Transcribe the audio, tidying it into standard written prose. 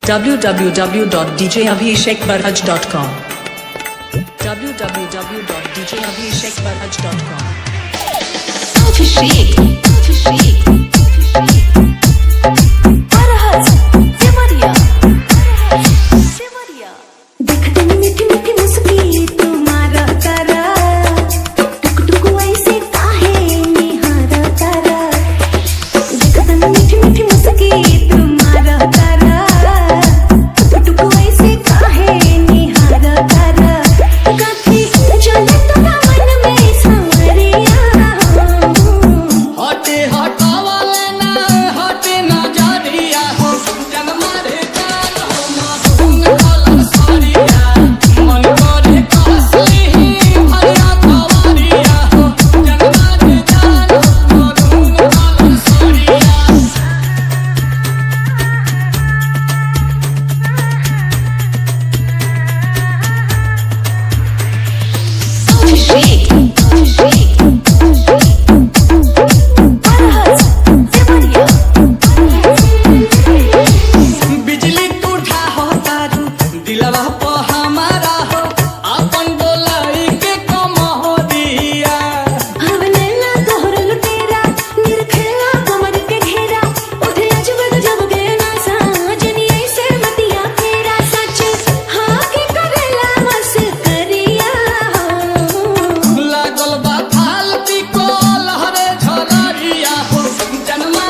www.djabhishekbarhaj.com www.djabhishekbarhaj.com Abhishek Barhaj Devariya देखते मीठी मीठी मुस्की तुम्हारा तारा टुक टुक ऐसे काहे निहारा तारा देखते मीठी मीठी मुस्की तुम्हारा तारा टुक टुक ऐसे काहे निहारा तारा काफी चले तोरा मन में सांवरिया हटे हटावाले ना हटे ना जारिया हो जन्मा रे जान हो मासूम कलम सारिया मन करे कासली भरिया कवारिया हो जन्मा रे जान हो मासूम कलम सारिया Abhishek Barhaj Devariya बिजली टूटा हो तारू दिलवा पे हमारा हो अपन बोलाई के कम हो दिया हवनेला तोहर लुटेरा निरखेला कमर के घेरा उठे अजब गजब के नासा जनी ऐसे मतिया तेरा सच हाँ के करेला मस करिया लागल बा फालती को लहरे झलरिया हो जन्मा